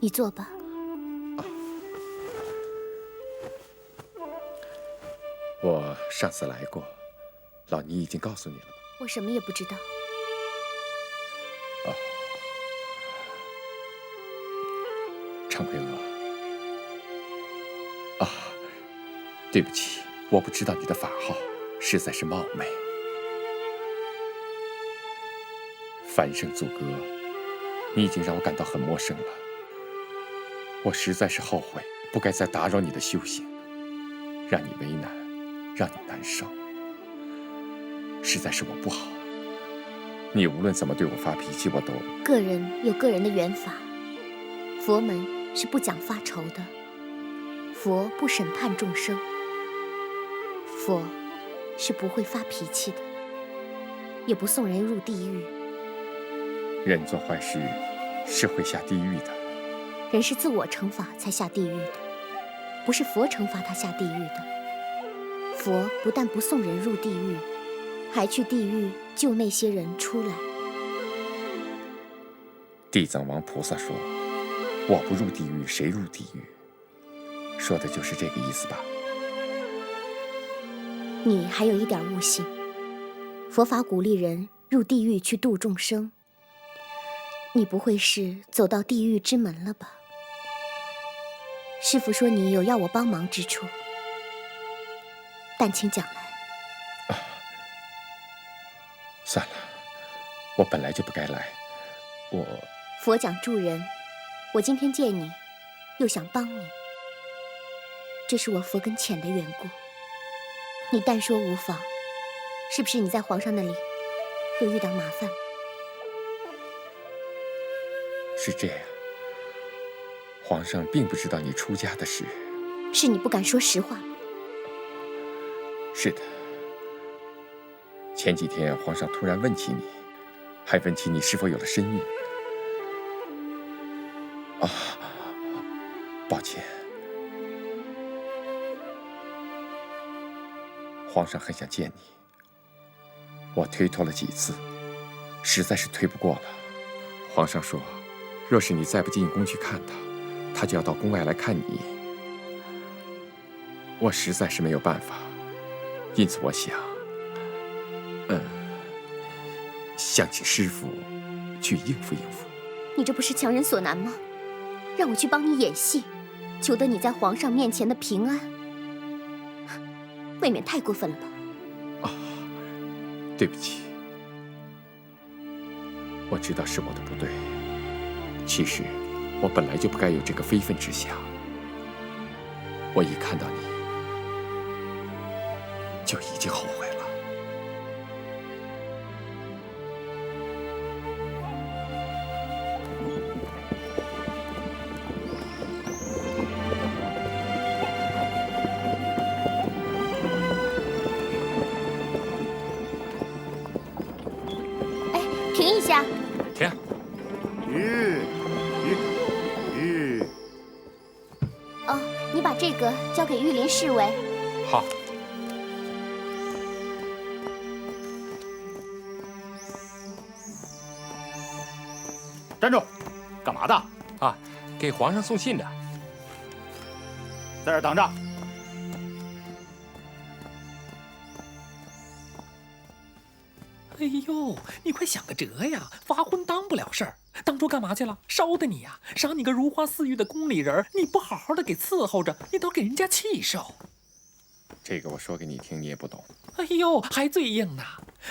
你坐吧。我上次来过，老尼已经告诉你了吗？我什么也不知道。常奎娥，对不起，我不知道你的法号，实在是冒昧。繁盛祖歌，你已经让我感到很陌生了。我实在是后悔，不该再打扰你的修行，让你为难，让你难受，实在是我不好。你无论怎么对我发脾气，我都……个人有个人的缘法，佛门是不讲发愁的，佛不审判众生，佛是不会发脾气的，也不送人入地狱。人做坏事是会下地狱的。人是自我惩罚才下地狱的，不是佛惩罚他下地狱的。佛不但不送人入地狱，还去地狱救那些人出来。地藏王菩萨说：“我不入地狱，谁入地狱？”说的就是这个意思吧？你还有一点悟性，佛法鼓励人入地狱去度众生。你不会是走到地狱之门了吧？师父说你有要我帮忙之处，但请讲来。算了，我本来就不该来。佛讲助人，我今天见你，又想帮你，这是我佛跟浅的缘故。你但说无妨，是不是你在皇上那里又遇到麻烦了？是这样，皇上并不知道你出家的事。是你不敢说实话吗？是的，前几天皇上突然问起你，还问起你是否有了身孕。抱歉，皇上很想见你，我推脱了几次，实在是推不过了。皇上说，若是你再不进宫去看他，他就要到宫外来看你。我实在是没有办法，因此我想，想请师父去应付应付。你这不是强人所难吗？让我去帮你演戏，求得你在皇上面前的平安，未免太过分了吧？对不起，我知道是我的不对。其实我本来就不该有这个非分之想。我一看到你，就已经后悔了。停一下。停。你把这个交给御林侍卫。好。站住！干嘛的？给皇上送信的。在这儿等着。哎呦，你快想个辙呀！发昏当不了事儿，当初干嘛去了？烧的你呀！赏你个如花似玉的宫里人，你不好好的给伺候着，你倒给人家气受。这个我说给你听，你也不懂。哎呦，还最硬呢！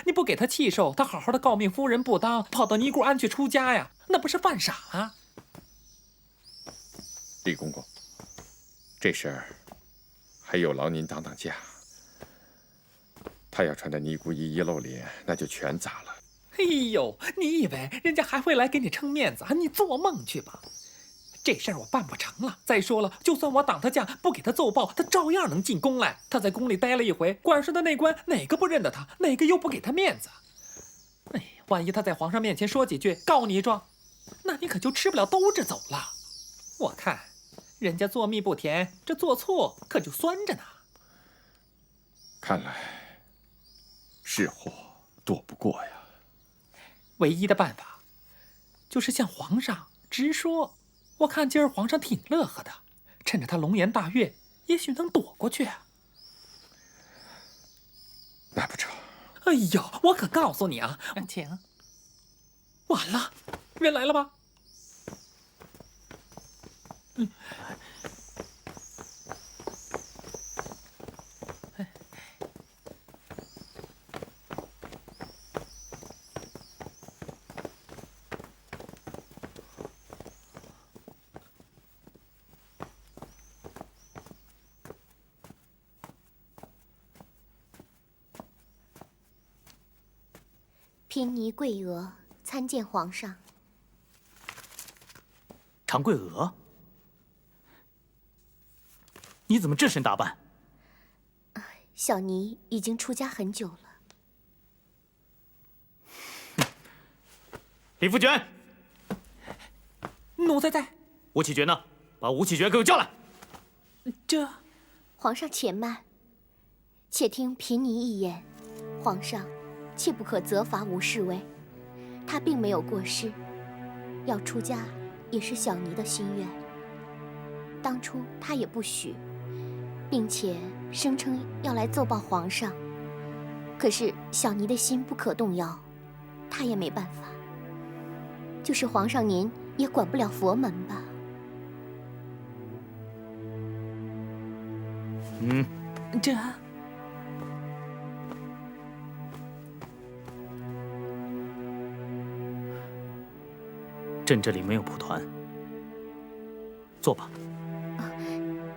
你不给他气受，他好好的诰命夫人不当，跑到尼姑庵去出家呀，那不是犯傻啊？李公公，这事儿还有劳您挡挡驾。他要穿的尼姑衣一露脸，那就全砸了。哎呦，你以为人家还会来给你撑面子啊？你做梦去吧！这事儿我办不成了。再说了，就算我挡他驾，不给他奏报，他照样能进宫来。他在宫里待了一回，管事的那官哪个不认得他，哪个又不给他面子？哎，万一他在皇上面前说几句，告你一状，那你可就吃不了兜着走了。我看，人家做蜜不甜，这做醋可就酸着呢。看来是祸躲不过呀。唯一的办法，就是向皇上直说，我看今儿皇上挺乐呵的，趁着他龙颜大悦，也许能躲过去啊。那不成？哎呦，我可告诉你啊，请。晚了，人来了吧？嫔妮跪额参见皇上。常贵娥，你怎么这身打扮？小妮已经出家很久了。李福全，奴才在。吴启觉呢？把吴启觉给我叫来。这，皇上且慢，且听嫔妮一言。皇上，切不可责罚吴侍卫，他并没有过失，要出家也是小妮的心愿。当初他也不许，并且声称要来奏报皇上。可是小妮的心不可动摇，他也没办法。就是皇上您也管不了佛门吧？这。朕这里没有蒲团，坐吧。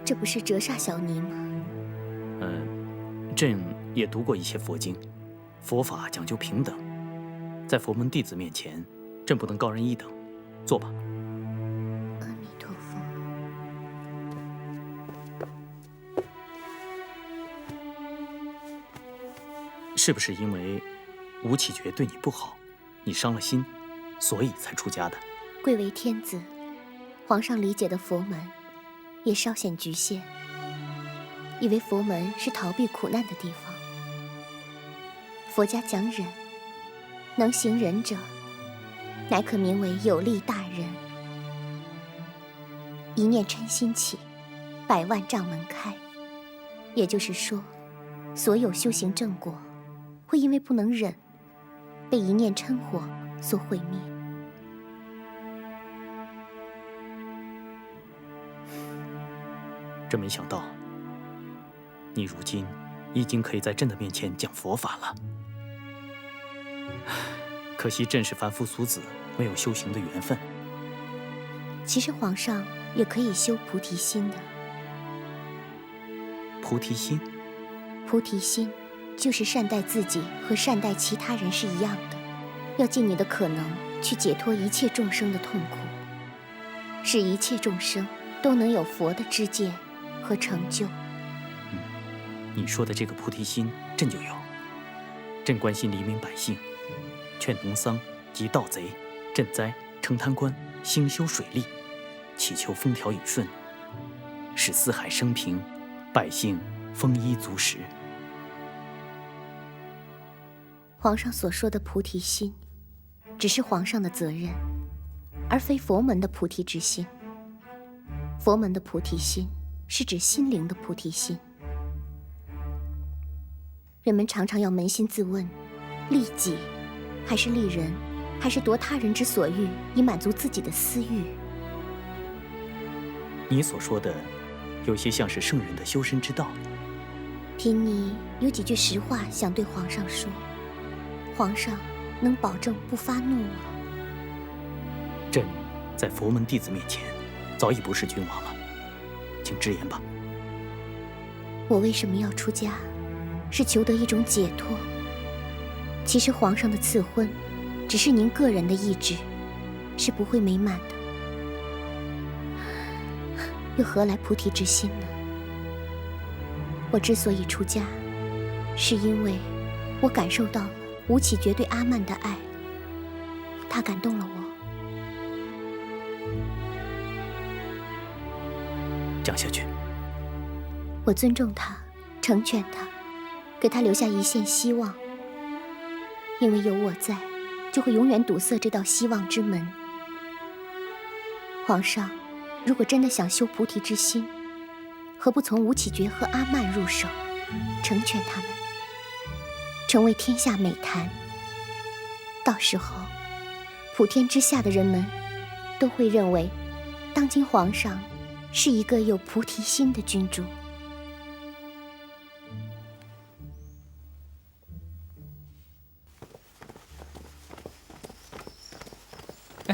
这不是折煞小妮吗？朕也读过一些佛经，佛法讲究平等，在佛门弟子面前，朕不能高人一等。坐吧。阿弥陀佛。是不是因为吴启觉对你不好，你伤了心，所以才出家的？贵为天子，皇上理解的佛门也稍显局限，以为佛门是逃避苦难的地方。佛家讲忍，能行忍者，乃可名为有力大人。一念嗔心起，百万障门开。也就是说，所有修行正果，会因为不能忍，被一念嗔火所毁灭。真没想到，你如今已经可以在朕的面前讲佛法了。可惜朕是凡夫俗子，没有修行的缘分。其实皇上也可以修菩提心的。菩提心？菩提心就是善待自己和善待其他人是一样的，要尽你的可能去解脱一切众生的痛苦，使一切众生都能有佛的知见和成就。你说的这个菩提心，朕就有。朕关心黎民百姓，劝农桑及盗贼，赈灾惩贪官，兴修水利，祈求风调雨顺，使四海升平，百姓丰衣足食。皇上所说的菩提心，只是皇上的责任，而非佛门的菩提之心。佛门的菩提心是指心灵的菩提心。人们常常要扪心自问，利己还是利人，还是夺他人之所欲以满足自己的私欲？你所说的有些像是圣人的修身之道。嫔妮有几句实话想对皇上说，皇上能保证不发怒吗？朕在佛门弟子面前早已不是君王了，请直言吧。我为什么要出家？是求得一种解脱。其实皇上的赐婚只是您个人的意志，是不会美满的，又何来菩提之心呢？我之所以出家，是因为我感受到了吴启觉对阿曼的爱，他感动了我。讲下去。我尊重他，成全他，给他留下一线希望。因为有我在，就会永远堵塞这道希望之门。皇上如果真的想修菩提之心，何不从吴启觉和阿曼入手，成全他们，成为天下美谈？到时候，普天之下的人们都会认为，当今皇上是一个有菩提心的君主。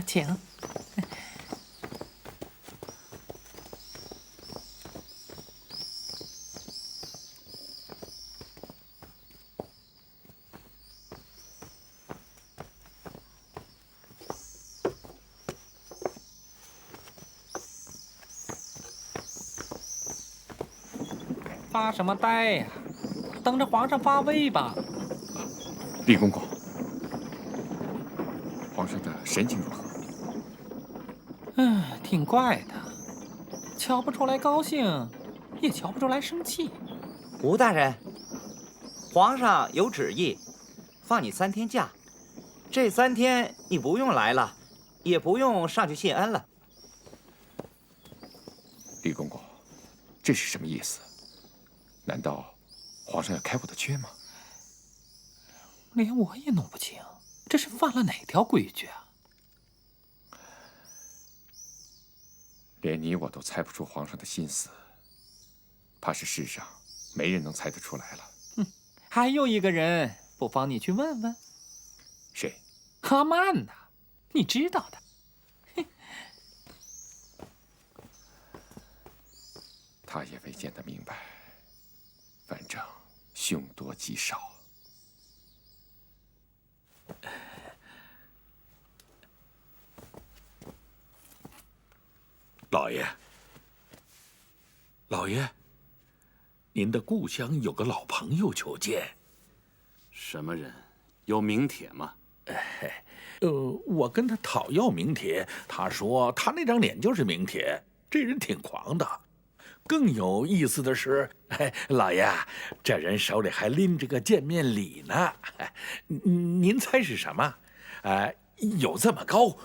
请。发什么呆呀？等着皇上发威吧。李公公，皇上的神情如何？挺怪的，瞧不出来高兴，也瞧不出来生气。吴大人，皇上有旨意，放你3天假。这3天你不用来了，也不用上去谢恩了。李公公，这是什么意思？难道皇上要开我的缺吗？连我也弄不清，这是犯了哪条规矩啊？连你我都猜不出皇上的心思，怕是世上没人能猜得出来了。还有一个人，不妨你去问问。谁？阿曼呐，你知道的。他也未见得明白，反正凶多吉少。老爷，老爷，您的故乡有个老朋友求见。什么人？有名帖吗？我跟他讨要名帖，他说他那张脸就是名帖。这人挺狂的。更有意思的是，老爷，这人手里还拎着个见面礼呢。您猜是什么？有这么高，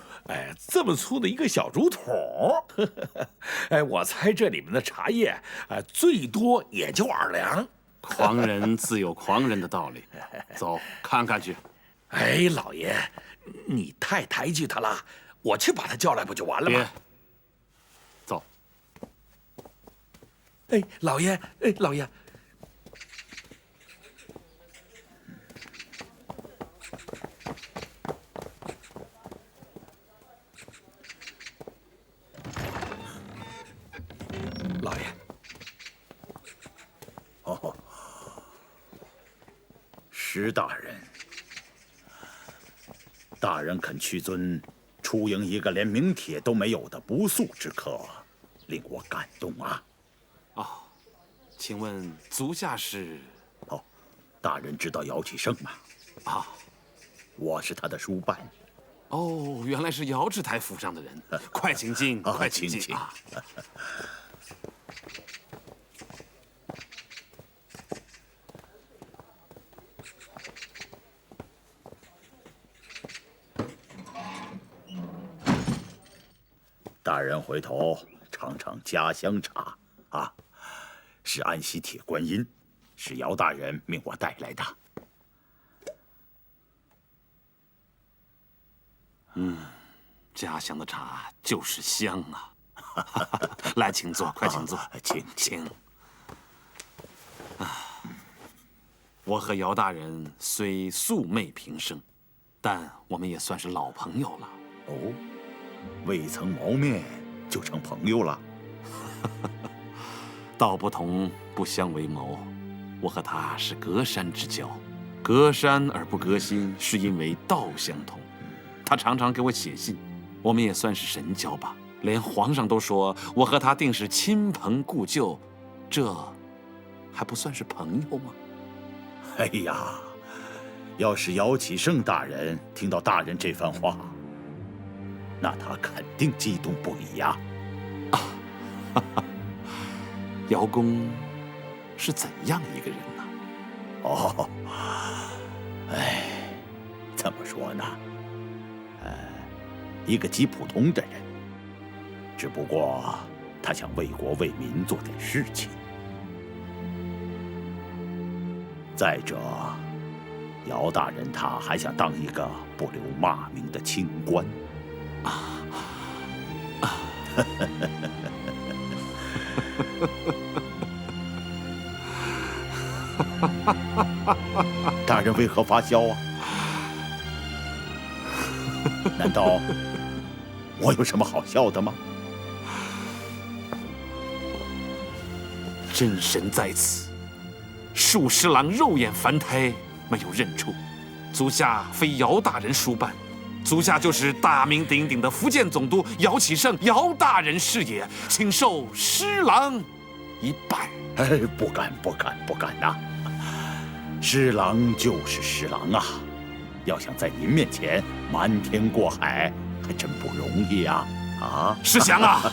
这么粗的一个小竹筒。我猜这里面的茶叶，最多也就2两。狂人自有狂人的道理，走看看去。老爷，你太抬举他了，我去把他叫来不就完了吗？别，走。老爷，老爷。老爷，石大人，大人肯屈尊出迎一个连名帖都没有的不速之客，令我感动啊！请问足下是？大人知道姚启圣吗？我是他的书伴。原来是姚志台府上的人，快请进，快请进。大人回头尝尝家乡茶啊，是安溪铁观音，是姚大人命我带来的。家乡的茶就是香啊！来，请坐，快请坐，请。我和姚大人虽素昧平生，但我们也算是老朋友了。未曾谋面就成朋友了？道不同不相为谋，我和他是隔山之交，隔山而不隔心，是因为道相同。他常常给我写信，我们也算是神交吧。连皇上都说我和他定是亲朋故旧，这还不算是朋友吗？要是姚启圣大人听到大人这番话，那他肯定激动不已呀！姚公是怎样一个人呢？怎么说呢？一个极普通的人，只不过他想为国为民做点事情。再者，姚大人他还想当一个不留骂名的清官。大人为何发笑啊？难道我有什么好笑的吗？真神在此，恕师郎肉眼凡胎，没有认出。足下非姚大人疏办，足下就是大名鼎鼎的福建总督姚启圣姚大人是也，请受师郎一拜。哎，不敢呐！师郎就是师郎啊，要想在您面前瞒天过海，还真不容易啊！啊，师祥啊，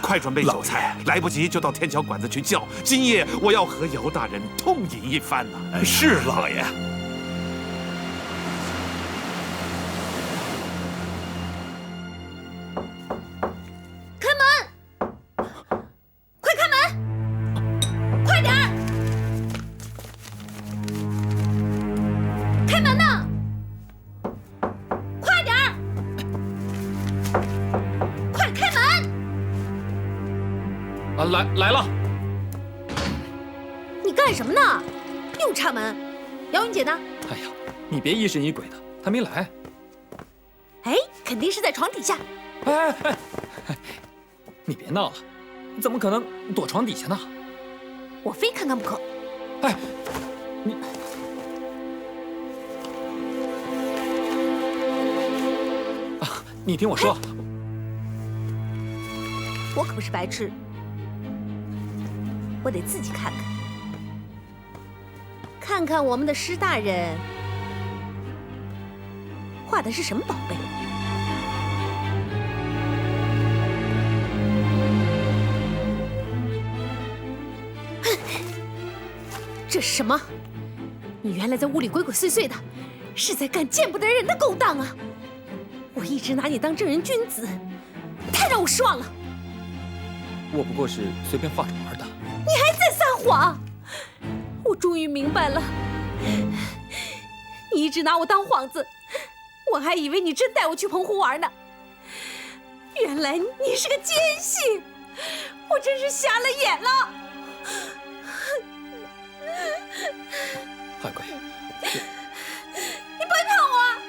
快准备酒菜，来不及就到天桥馆子去叫。今夜我要和姚大人痛饮一番呐！是老爷。来了！你干什么呢？又插门！姚云姐呢？哎呀，你别疑神疑鬼的，还没来。哎，肯定是在床底下。哎，你别闹了，怎么可能躲床底下呢？我非看看不可。哎，你听我说，我可不是白痴。我得自己看看，看看我们的施大人画的是什么宝贝。这是什么？你原来在屋里鬼鬼祟祟的，是在干见不得人的勾当啊！我一直拿你当正人君子，太让我失望了。我不过是随便画着玩的。你还在撒谎！我终于明白了，你一直拿我当幌子，我还以为你真带我去澎湖玩呢。原来你是个奸细，我真是瞎了眼了。海龟，你别碰我！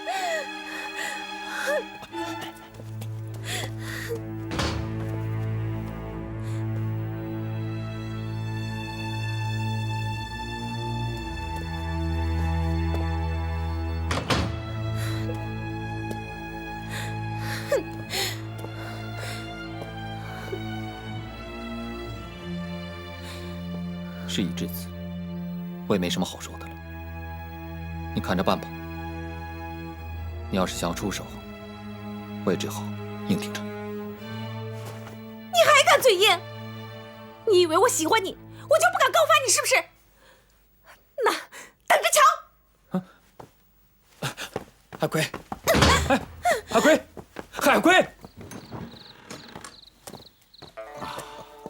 事已至此，我也没什么好说的了。你看着办吧。你要是想要出手，我也只好硬挺着。你还敢嘴硬？你以为我喜欢你，我就不敢告发你是不是？那等着瞧！海龟，哎，海龟，海龟！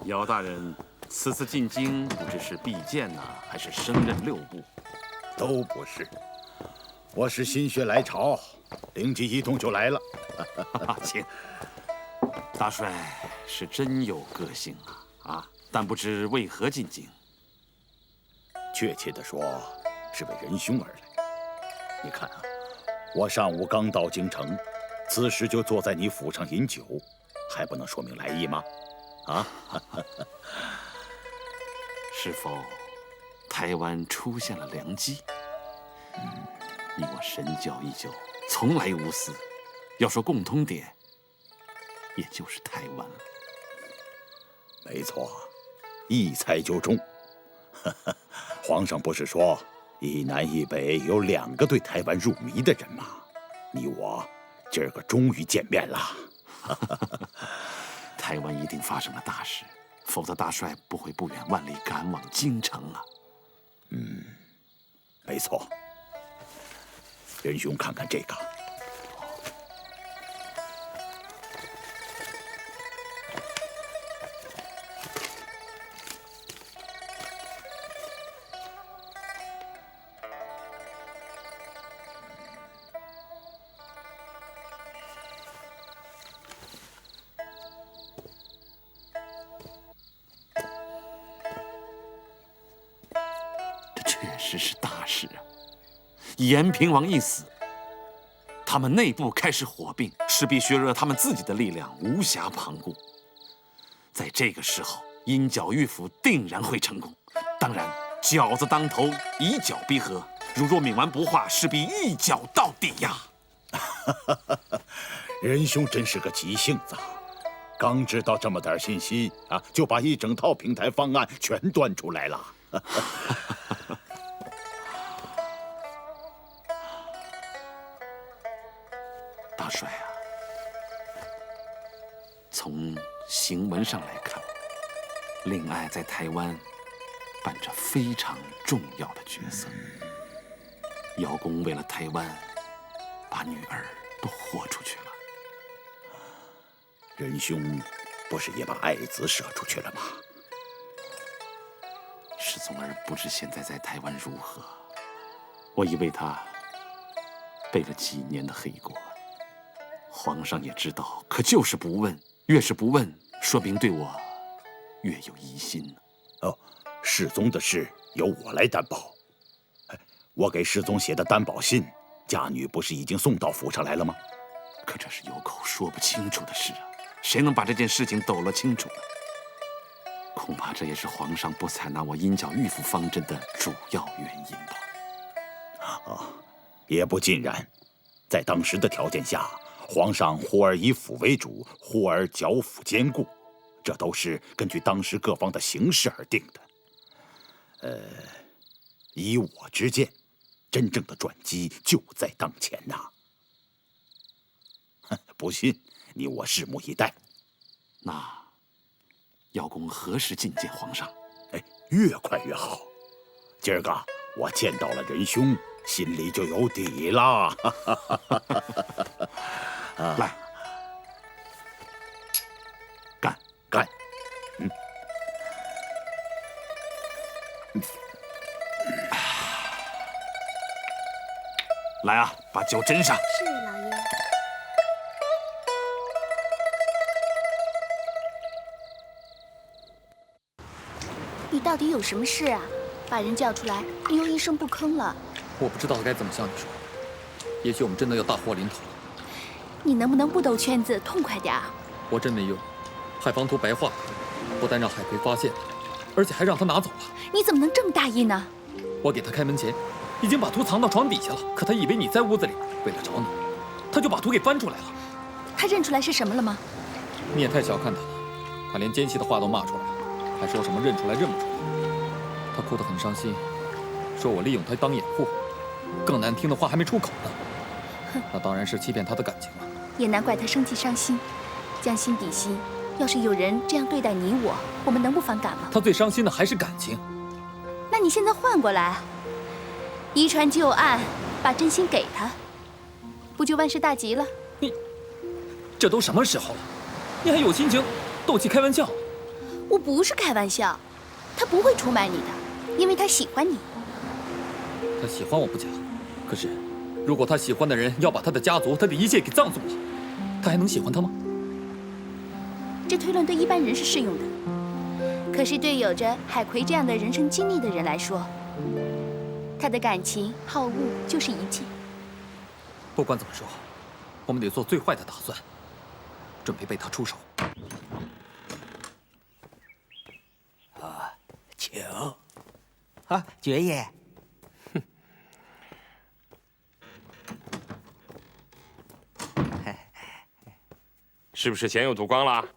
姚大人此次进京，不知是避见呢，还是升任六部？都不是，我是心血来潮，灵机一动就来了。请。大帅是真有个性啊！但不知为何进京？确切的说，是为仁兄而来。你看啊，我上午刚到京城，此时就坐在你府上饮酒，还不能说明来意吗？啊？是否台湾出现了良机？你我神交已久，从来无私。要说共通点，也就是台湾了。没错，一猜就中。皇上不是说一南一北有2个对台湾入迷的人吗？你我今儿个终于见面了。台湾一定发生了大事，否则大帅不会不远万里赶往京城啊。没错。仁兄看看这个，确实是大事啊！延平王一死，他们内部开始火并，势必削弱他们自己的力量，无暇旁顾。在这个时候，阴角玉府定然会成功。当然，饺子当头，以角逼和。如若冥顽不化，势必一角到底呀！仁兄真是个急性子，刚知道这么点信息啊，就把一整套平台方案全端出来了。大帅啊，从行文上来看，令爱在台湾扮着非常重要的角色。姚公为了台湾，把女儿都豁出去了。仁兄不是也把爱子舍出去了吗？世宗儿不知现在在台湾如何，我已为他背了几年的黑锅。皇上也知道，可就是不问，越是不问，说明对我越有疑心。哦，世宗的事由我来担保。我给世宗写的担保信，嫁女不是已经送到府上来了吗？可这是有口说不清楚的事啊，谁能把这件事情抖了清楚呢？恐怕这也是皇上不采纳我阴角玉府方针的主要原因吧。啊，也不尽然。在当时的条件下，皇上忽而以府为主，忽而剿府兼顾，这都是根据当时各方的形势而定的。以我之见，真正的转机就在当前呐！不信，你我拭目以待。那姚公何时觐见皇上？越快越好。今儿个我见到了仁兄，心里就有底了。来，干干！来啊，把酒斟上。是老爷。你到底有什么事啊？把人叫出来，你又一声不吭了。我不知道该怎么向你说，也许我们真的要大祸临头了。你能不能不兜圈子，痛快点儿？我真没用，海防图白化了，不但让海葵发现了，而且还让他拿走了。你怎么能这么大意呢？我给他开门前，已经把图藏到床底下了，可他以为你在屋子里，为了找你，他就把图给翻出来了。他认出来是什么了吗？你也太小看他了，他连奸细的话都骂出来了，还说什么认出来认不出来。他哭得很伤心，说我利用他当掩护，更难听的话还没出口呢。那当然是欺骗他的感情了。也难怪他生气伤心，将心比心。要是有人这样对待你我们能不反感吗？他最伤心的还是感情。那你现在换过来，遗传旧案，把真心给他，不就万事大吉了？这都什么时候了，你还有心情斗气开玩笑？我不是开玩笑，他不会出卖你的，因为他喜欢你。他喜欢我不假，可是如果他喜欢的人要把他的家族、他的一切给葬送了，他还能喜欢他吗？这推论对一般人是适用的，可是对有着海葵这样的人生经历的人来说，他的感情、好恶就是一切。不管怎么说，我们得做最坏的打算，准备被他出手。请。啊，爵爷。是不是钱又赌光了？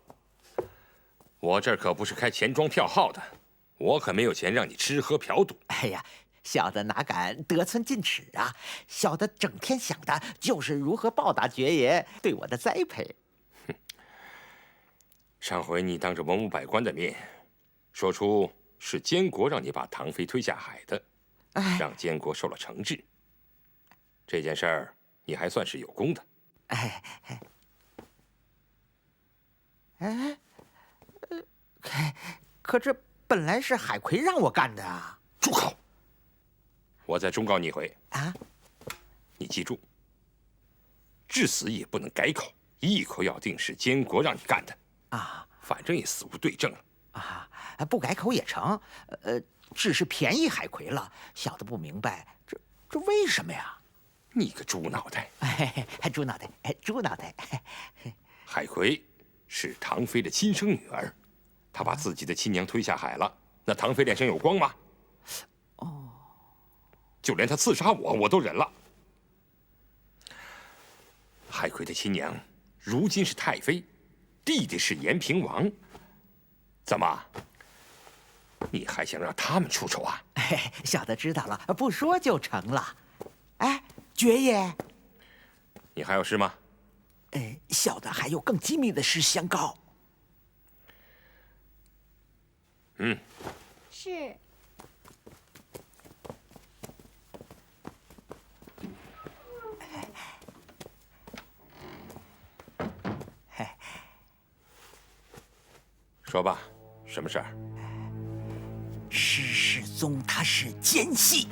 我这儿可不是开钱庄票号的，我可没有钱让你吃喝嫖赌。哎呀，小的哪敢得寸进尺啊！小的整天想的就是如何报答爵爷对我的栽培。上回你当着文武百官的面，说出是监国让你把唐妃推下海的，让监国受了惩治。这件事儿你还算是有功的。可这本来是海葵让我干的啊！住口！我再忠告你一回啊！你记住，至死也不能改口，一口咬定是监国让你干的啊！反正也死无对证了啊，不改口也成，只是便宜海葵了。小的不明白，这为什么呀？你个猪脑袋！猪脑袋，猪脑袋。海葵是唐妃的亲生女儿，她把自己的亲娘推下海了，那唐妃脸上有光吗？哦，就连她刺杀我都忍了。海葵的亲娘如今是太妃，弟弟是延平王，怎么？你还想让他们出丑啊？小的知道了，不说就成了。哎，爵爷，你还有事吗？小的还有更机密的事相告。是。说吧，什么事儿？施世宗他是奸细。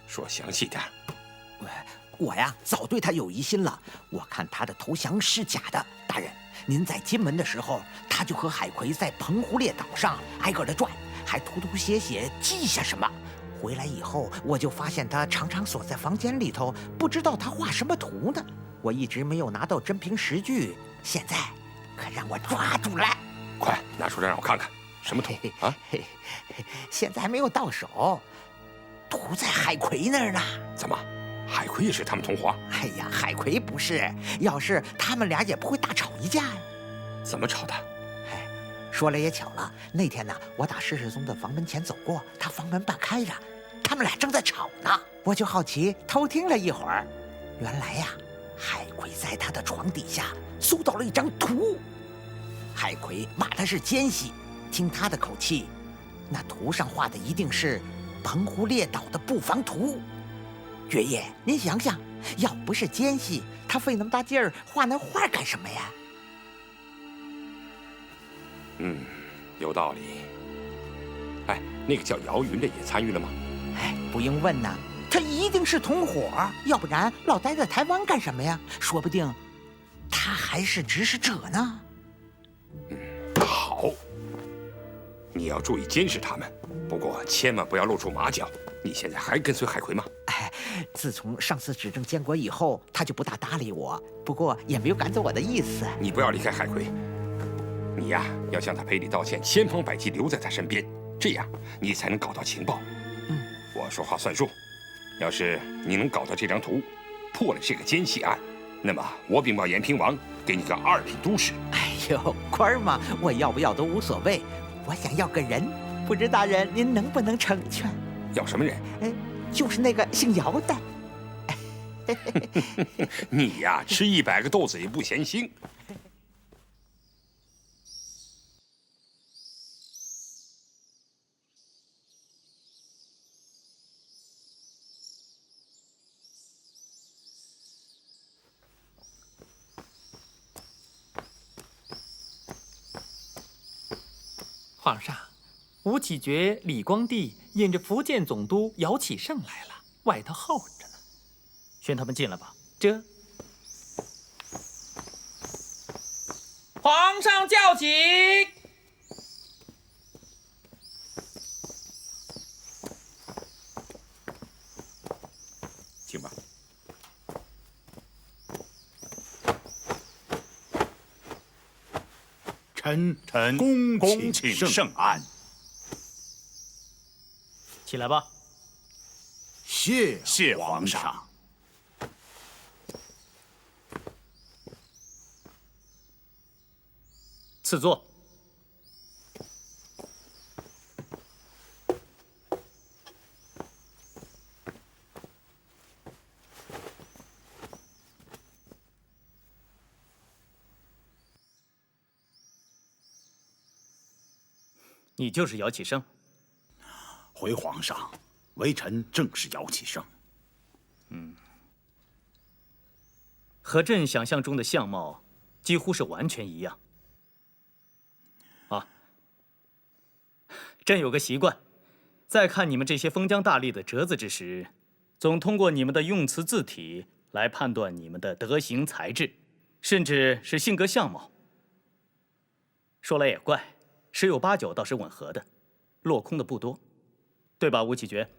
说详细点。我呀，早对他有疑心了。我看他的投降是假的。大人，您在金门的时候，他就和海葵在澎湖列岛上挨个的转，还涂涂写写记下什么。回来以后，我就发现他常常锁在房间里头，不知道他画什么图呢。我一直没有拿到真凭实据，现在可让我抓住了。快拿出来让我看看，什么图啊？现在还没有到手，图在海葵那儿呢。怎么，海葵也是他们同伙？哎呀，海葵不是，要是他们俩也不会大吵一架呀。怎么吵的？说来也巧了，那天呢，我打施世宗的房门前走过，他房门半开着，他们俩正在吵呢。我就好奇偷听了一会儿，原来呀，海葵在他的床底下搜到了一张图。海葵骂他是奸细，听他的口气，那图上画的一定是澎湖列岛的布防图。爵爷，您想想，要不是奸细，他费那么大劲儿画那画干什么呀？有道理。哎，那个叫姚云的也参与了吗？不用问呐，他一定是同伙，要不然老待在台湾干什么呀？说不定他还是指使者呢。好，你要注意监视他们，不过千万不要露出马脚。你现在还跟随海葵吗？自从上次指证监国以后，他就不大搭理我，不过也没有赶走我的意思。你不要离开海葵，你呀要向他赔礼道歉，千方百计留在他身边，这样你才能搞到情报。我说话算数。要是你能搞到这张图，破了这个奸细案，那么我禀报延平王，给你个2品都师。哎呦，官儿嘛，我要不要都无所谓，我想要个人，不知大人您能不能成全？要什么人？就是那个姓姚的。你呀，吃100个豆子也不嫌腥。皇上，吴启觉、李光地引着福建总督姚启圣来了，外头候着呢。宣他们进来吧。这，皇上叫起。请吧。臣恭请圣安。起来吧。谢皇上。赐座。你就是姚启圣。回皇上，微臣正是姚启圣。和朕想象中的相貌几乎是完全一样。朕有个习惯，在看你们这些封疆大吏的折子之时，总通过你们的用词字体来判断你们的德行才智，甚至是性格相貌。说来也怪，10有8九倒是吻合的，落空的不多，对吧，吴启觉？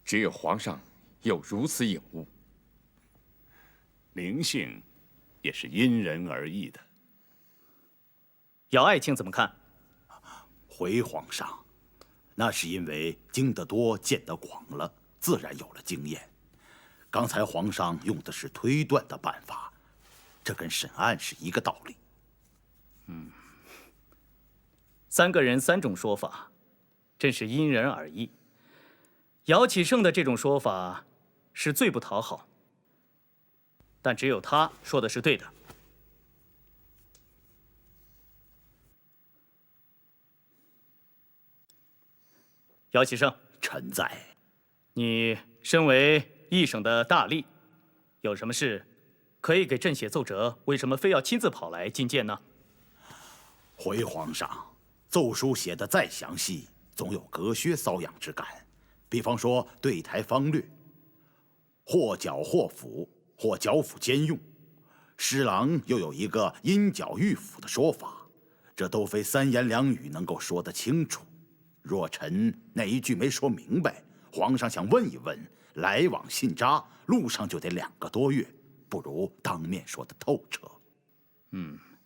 只有皇上有如此颖悟。灵性也是因人而异的。姚爱卿怎么看？回皇上，那是因为经得多、见得广了，自然有了经验。刚才皇上用的是推断的办法，这跟审案是一个道理。3个人3种说法，真是因人而异。姚启圣的这种说法是最不讨好，但只有他说的是对的。姚启圣，臣在。你身为一省的大吏，有什么事可以给朕写奏折？为什么非要亲自跑来觐见呢？回皇上，奏书写得再详细，总有隔靴搔痒之感。比方说对台方略，或剿或抚，或剿抚兼用。施琅又有一个因剿御抚的说法，这都非3言2语能够说得清楚。若臣哪一句没说明白，皇上想问一问，来往信札，路上就得2个多月，不如当面说得透彻。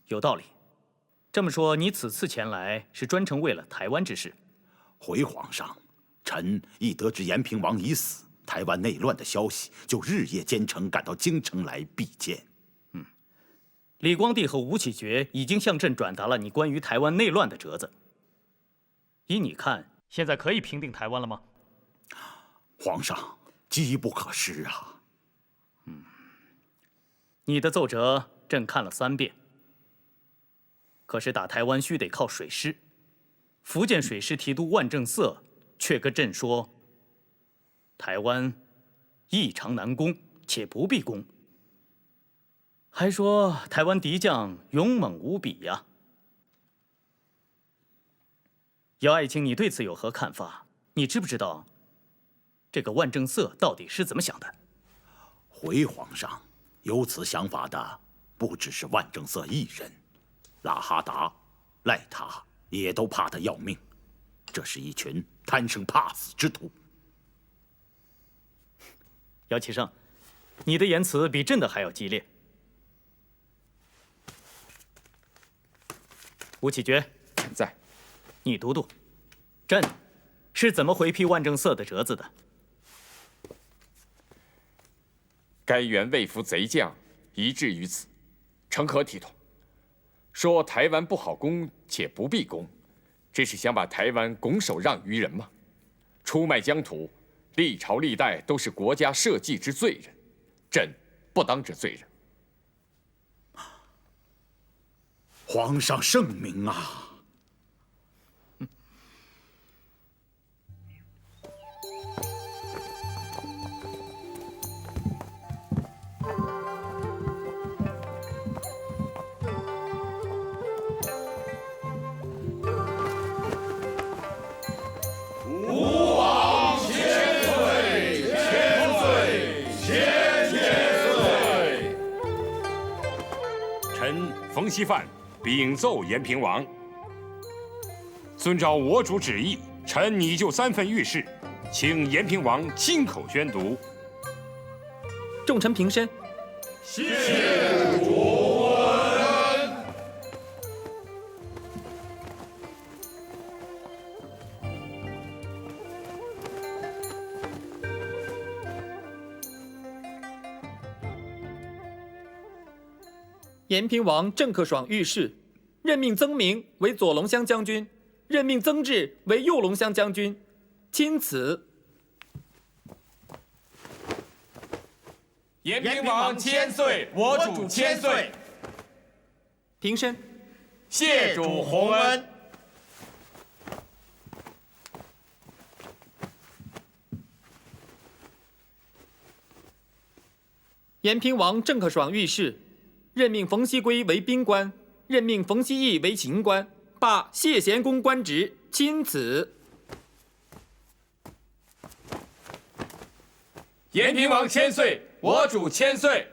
有道理。这么说，你此次前来是专程为了台湾之事？回皇上，臣一得知延平王已死，台湾内乱的消息，就日夜兼程赶到京城来避见。李光地和吴启觉已经向朕转达了你关于台湾内乱的折子。依你看，现在可以平定台湾了吗？皇上，机不可失啊。你的奏折朕看了3遍，可是打台湾须得靠水师。福建水师提督万正色却跟朕说，台湾异常难攻，且不必攻，还说台湾敌将勇猛无比呀。姚爱卿，你对此有何看法？你知不知道这个万正色到底是怎么想的？回皇上，有此想法的不只是万正色一人，拉哈达、赖塔也都怕他要命。这是一群贪生怕死之徒。姚启圣，你的言辞比朕的还要激烈。吴启觉，臣在。你读读，朕是怎么回批万正色的折子的？该员为服贼将，一致于此，成何体统？说台湾不好攻，且不必攻，这是想把台湾拱手让于人吗？出卖疆土，历朝历代都是国家社稷之罪人，朕不当这罪人。皇上圣明啊！冯锡范禀奏延平王：遵照我主旨意，臣拟就3份谕事，请延平王亲口宣读。众臣平身。谢主闻。延平王郑克爽谕示，任命曾明为左龙乡将军，任命曾志为右龙乡将军，钦此。延平王千岁，我主千岁。平身。谢主洪恩。延平王郑克爽谕示，任命冯锡圭为兵官，任命冯锡义为刑官，罢谢贤公官职，钦此。延平王千岁，我主千岁。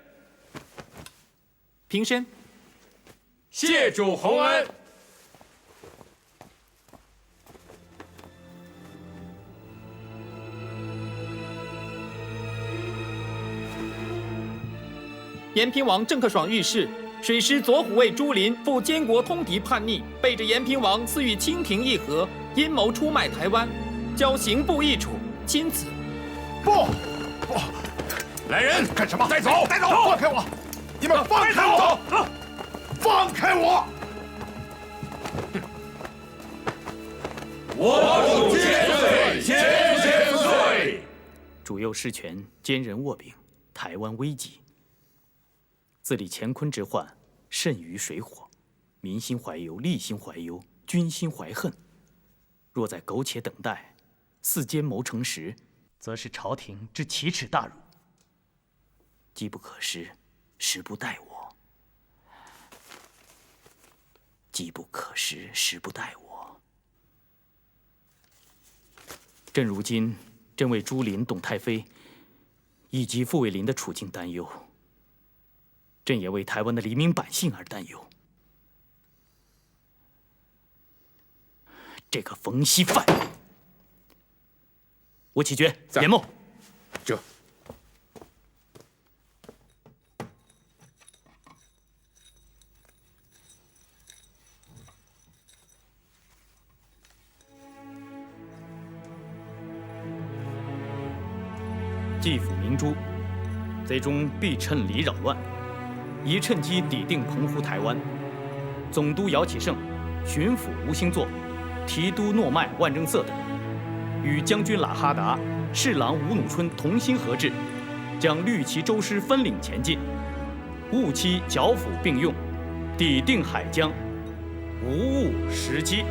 平身。谢主洪恩。延平王郑克爽遇事，水师左虎卫朱林赴监国通敌叛逆，背着延平王私与清廷议和，阴谋出卖台湾，交刑部议处，钦此。不，来人，干什么？带走，带走！放开我！你们放开我！放开我！我主千岁，千岁！主右失权，奸人握柄，台湾危急。自立乾坤之患，甚于水火，民心怀忧，吏心怀忧，军心怀恨。若在苟且等待，似奸谋成时，则是朝廷之奇耻大辱。机不可失，时不待我。机不可失，时不待我。朕如今正为朱林、董太妃以及傅卫林的处境担忧。朕也为台湾的黎民百姓而担忧。这个冯锡范，吴启觉、严梦，这既抚明珠，贼中必趁离扰乱。宜趁机抵定澎湖台湾。总督姚启圣、巡抚吴兴作、提督诺迈、万正色等，与将军喇哈达、侍郎吴努春同心合制，将绿旗州师分领前进，务期剿抚并用，抵定海疆，无误时机。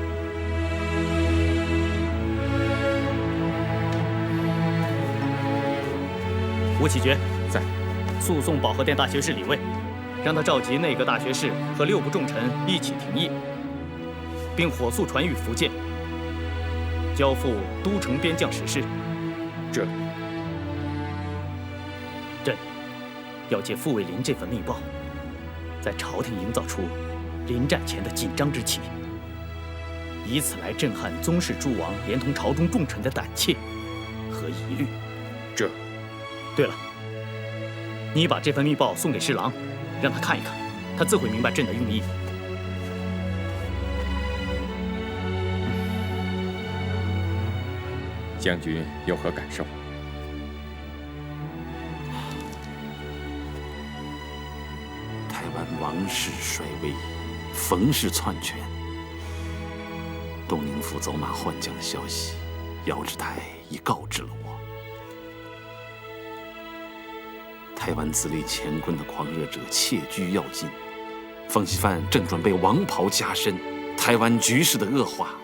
吴启觉在，速送保和殿大学士李卫。让他召集内阁大学士和6部重臣一起廷议，并火速传谕福建，交付都城边将实施。朕要借傅卫林这份密报，在朝廷营造出临战前的紧张之气，以此来震撼宗室诸王连同朝中重臣的胆怯和疑虑。对了，你把这份密报送给侍郎。让他看一看，他自会明白朕的用意。将军有何感受？台湾王室衰微，冯氏篡权，东宁府走马换将的消息，姚志台已告知了我。台湾自立乾坤的狂热者窃居要进，冯锡范正准备王袍加身，台湾局势的恶化，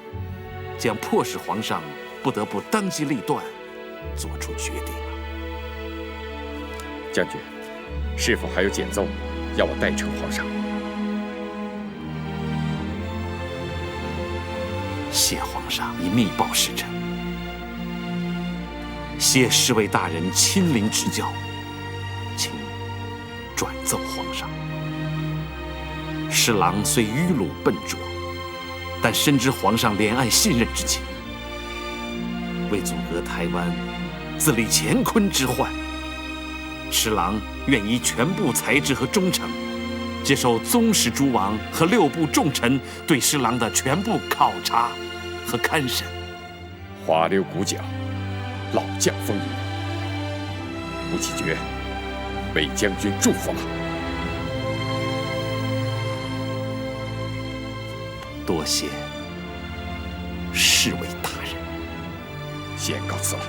将迫使皇上不得不当机立断，做出决定了。将军，是否还有简奏要我代呈皇上？谢皇上以密报使臣，谢侍卫大人亲临指教。请转奏皇上，侍郎虽愚鲁笨拙，但深知皇上怜爱信任之情。为阻隔台湾自立乾坤之患，侍郎愿依全部才智和忠诚，接受宗室诸王和6部重臣对侍郎的全部考察和看审。花溜鼓角，老将风云，吴启觉为将军祝福了。多谢侍卫大人，先告辞了。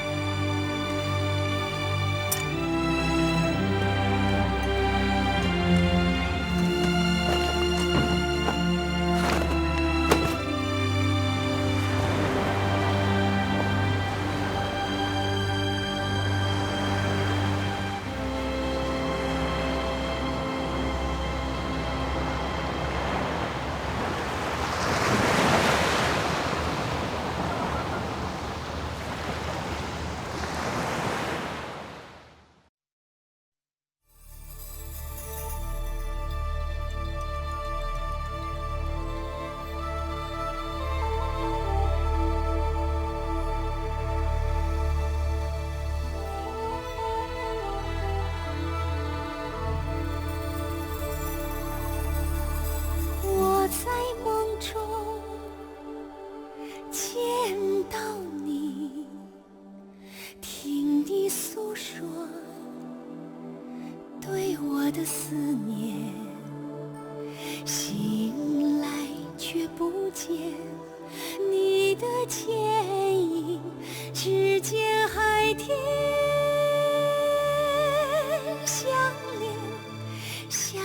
对我的思念，醒来却不见你的倩影，只见海天相连，相